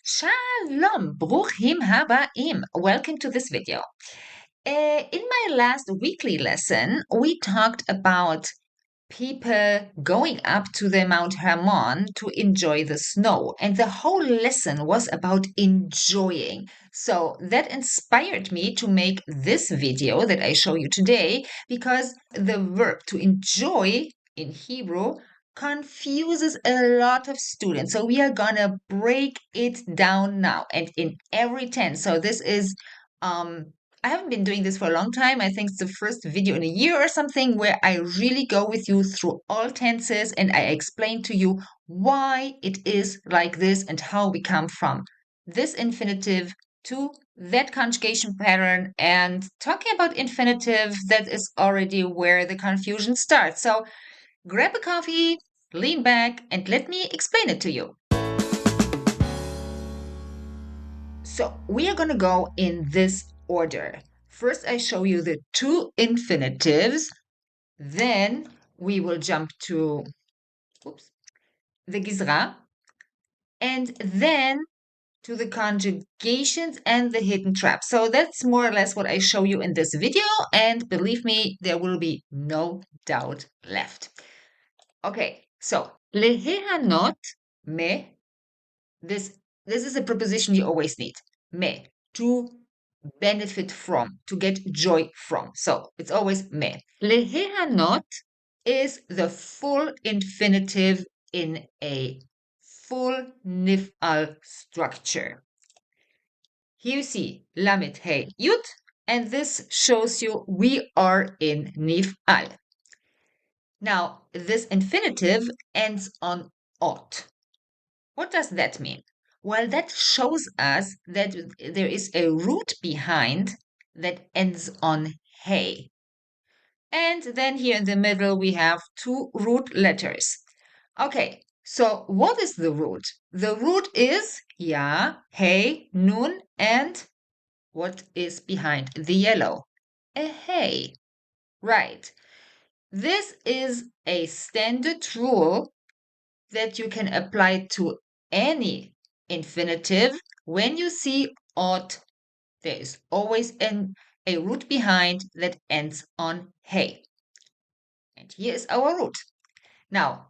Shalom, bruchim habaim. Welcome to this video. In my last weekly lesson, we talked about people going up to the Mount Hermon to enjoy the snow, and the whole lesson was about enjoying. So that inspired me to make this video that I show you today, because the verb to enjoy in Hebrew confuses a lot of students. So we are gonna break it down now and in every tense. So this is I haven't been doing this for a long time. I think it's the first video in a year or something where I really go with you through all tenses and I explain to you why it is like this and how we come from this infinitive to that conjugation pattern. And talking about infinitive, that is already where the confusion starts. So grab a coffee, lean back, and let me explain it to you. So we are going to go in this order. First, I show you the two infinitives. Then we will jump to the 𝐭𝐡𝐢𝐲, and then to the conjugations and the hidden trap. So that's more or less what I show you in this video. And believe me, there will be no doubt left. Okay, so lehehanot me. This is a preposition you always need. Me, to benefit from, to get joy from. So it's always me. Lehehanot is the full infinitive in a full nif'al structure. Here you see lamet hey yud, and this shows you we are in nif'al. Now, this infinitive ends on ot. What does that mean? Well, that shows us that there is a root behind that ends on hey. And then here in the middle, we have two root letters. Okay, so what is the root? The root is ya, hey, nun, and what is behind the yellow? A hey. Right. This is a standard rule that you can apply to any infinitive. When you see ot, there is always a root behind that ends on hey. And here is our root. Now,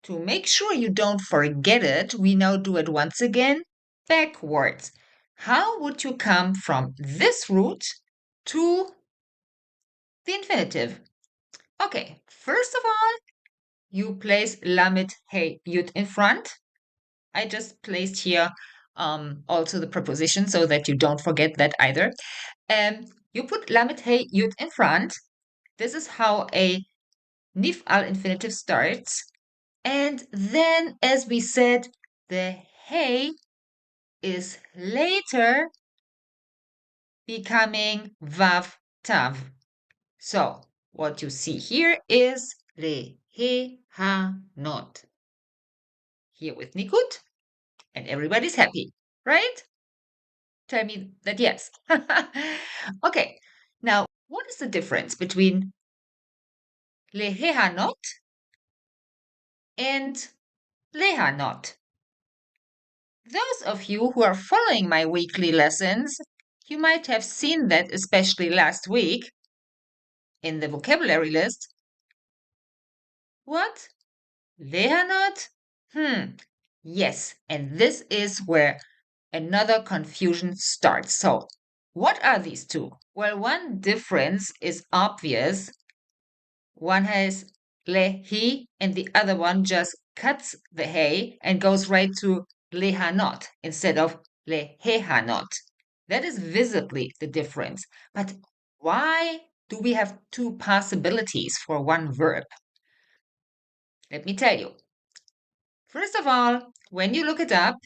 to make sure you don't forget it, we now do it once again backwards. How would you come from this root to the infinitive? Okay, first of all, you place lamet hey yud in front. I just placed here also the preposition so that you don't forget that either. You put lamet hey yud in front. This is how a nif'al infinitive starts. And then, as we said, the hey is later becoming vav tav. So what you see here is lehehanot. Here with nikut, and everybody's happy, right? Tell me that yes. Okay, now what is the difference between lehehanot and lehanot? Those of you who are following my weekly lessons, you might have seen that, especially last week, in the vocabulary list. What? Lehanot? Yes, and this is where another confusion starts. So, what are these two? Well, one difference is obvious. One has lehi, and the other one just cuts the hey and goes right to lehanot instead of lehehanot. That is visibly the difference. But why do we have two possibilities for one verb? Let me tell you. First of all, when you look it up,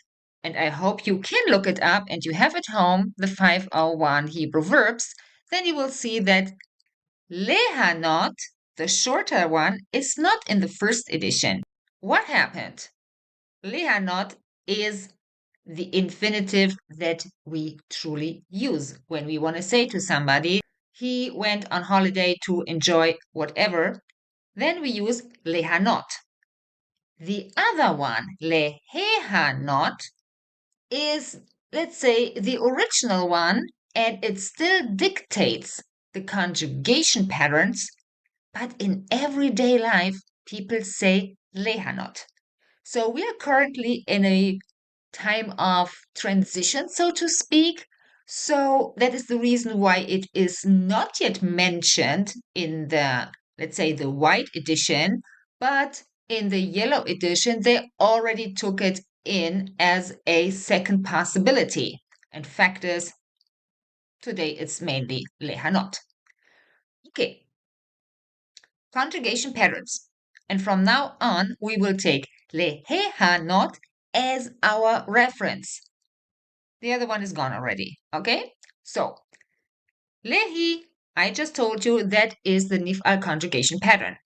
and I hope you can look it up and you have at home the 501 Hebrew verbs, then you will see that lehanot, the shorter one, is not in the first edition. What happened? Lehanot is the infinitive that we truly use when we want to say to somebody, he went on holiday to enjoy whatever. Then we use lehanot. The other one, lehehanot, is, let's say, the original one, and it still dictates the conjugation patterns, but in everyday life, people say lehanot. So we are currently in a time of transition, so to speak. So that is the reason why it is not yet mentioned in the, let's say, the white edition, but in the yellow edition, they already took it in as a second possibility. And fact is, today it's mainly lehanot. Okay, conjugation patterns. And from now on, we will take lehanot as our reference. The other one is gone already, okay? So, lehi, I just told you that is the nif'al conjugation pattern.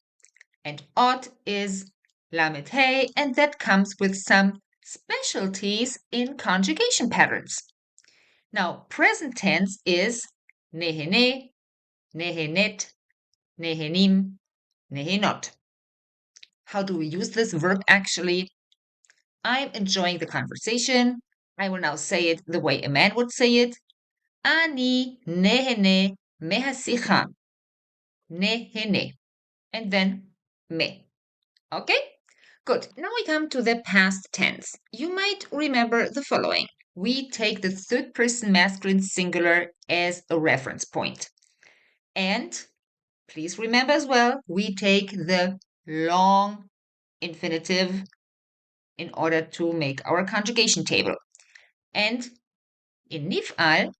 And ot is lamet hey, and that comes with some specialties in conjugation patterns. Now, present tense is nehene, nehenet, nehenim, nehenot. How do we use this verb actually? I'm enjoying the conversation. I will now say it the way a man would say it. Ani nehene mehasicha. Nehene. And then me. Okay? Good. Now we come to the past tense. You might remember the following. We take the third person masculine singular as a reference point. And please remember as well, we take the long infinitive in order to make our conjugation table. And in nif'al,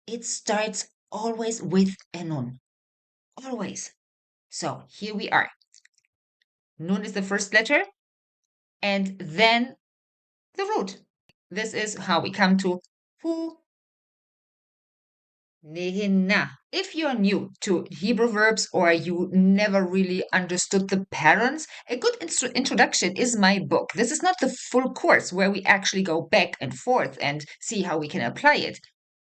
it starts always with a nun. Always. So here we are. Nun is the first letter, and then the root. This is how we come to hu, nehina. If you're new to Hebrew verbs or you never really understood the patterns, a good introduction is my book. This is not the full course where we actually go back and forth and see how we can apply it.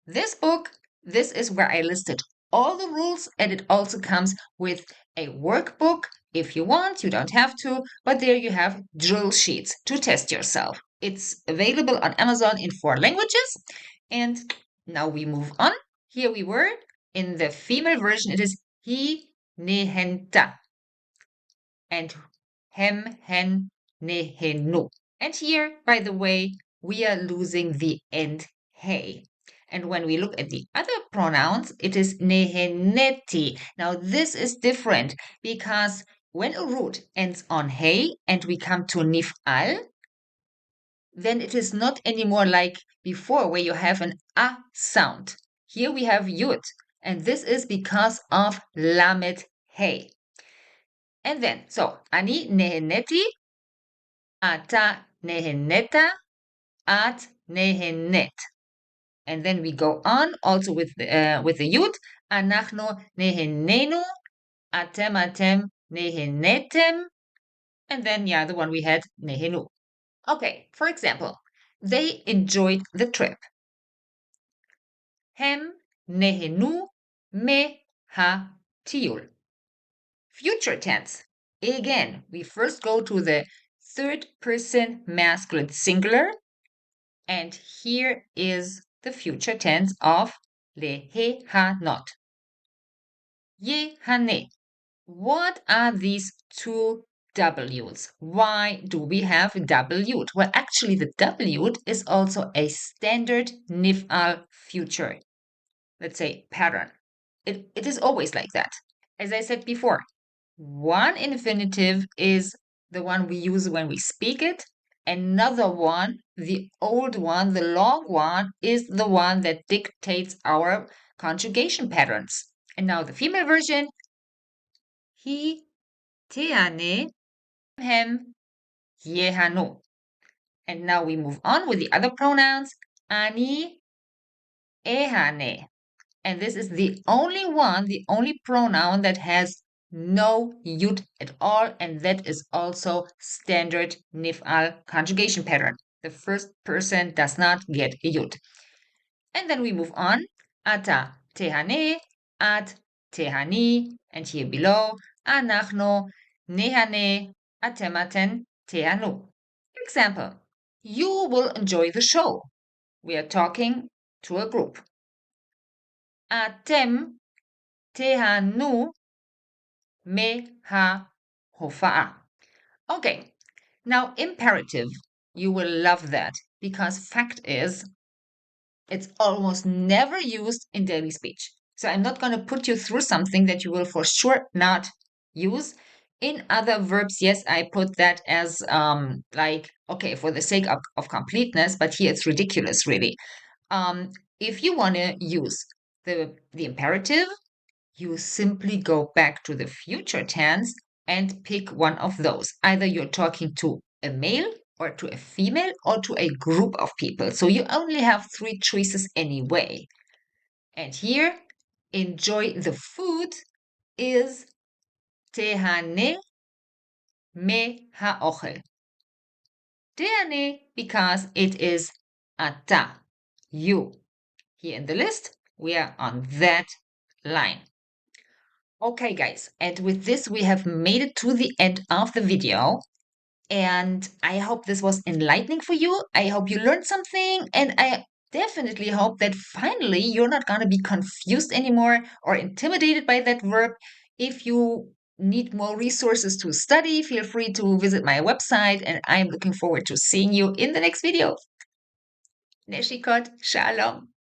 This book, this is where I listed all the rules, and it also comes with a workbook. If you want, you don't have to, but there you have drill sheets to test yourself. It's available on Amazon in 4 languages. And now we move on. Here we were. In the female version, it is he, nehenta, and hem, hen, nehenu. And here, by the way, we are losing the end hey. And when we look at the other pronouns, it is neheneti. Now, this is different because when a root ends on hey and we come to nif'al, then it is not anymore like before where you have an a sound. Here we have yud, and this is because of lamet hey. And then, so, ani neheneti, ata neheneta, at nehenet. And then we go on also with the yud. Anachnu nehenenu, atem nehenetem. And then, yeah, the one we had, nehenu. Okay, for example, they enjoyed the trip. Hem nehenu me ha tiul. Future tense. Again, we first go to the third person masculine singular. And here is the future tense of lehehanot. Yehane. What are these two W's? Why do we have W? Well, actually, the W is also a standard nif'al future, let's say, pattern. It is always like that. As I said before, one infinitive is the one we use when we speak it. Another one, the old one, the long one, is the one that dictates our conjugation patterns. And now the female version, he, teane, hem, yehanu. And now we move on with the other pronouns, ani, ehane. And this is the only pronoun that has no yud at all, and that is also standard nif'al conjugation pattern. The first person does not get a yud. And then we move on. Ata tehane, at tehani, and here below, anachno nehane, atematen tehanu. Example, You will enjoy the show. We are talking to a group. אתם תהנו מההופעה. Okay, now imperative. You will love that because fact is it's almost never used in daily speech. So I'm not going to put you through something that you will for sure not use. In other verbs, yes, I put that as like, okay, for the sake of completeness, but here it's ridiculous, really. If you want to use the imperative, you simply go back to the future tense and pick one of those. Either you're talking to a male or to a female or to a group of people. So you only have 3 choices anyway. And here, enjoy the food is תהנה מהאוכל. תהנה because it is אתה, you. Here in the list, we are on that line. Okay, guys, and with this, we have made it to the end of the video. And I hope this was enlightening for you. I hope you learned something. And I definitely hope that finally you're not going to be confused anymore or intimidated by that verb. If you need more resources to study, feel free to visit my website. And I'm looking forward to seeing you in the next video. Neshikot, shalom.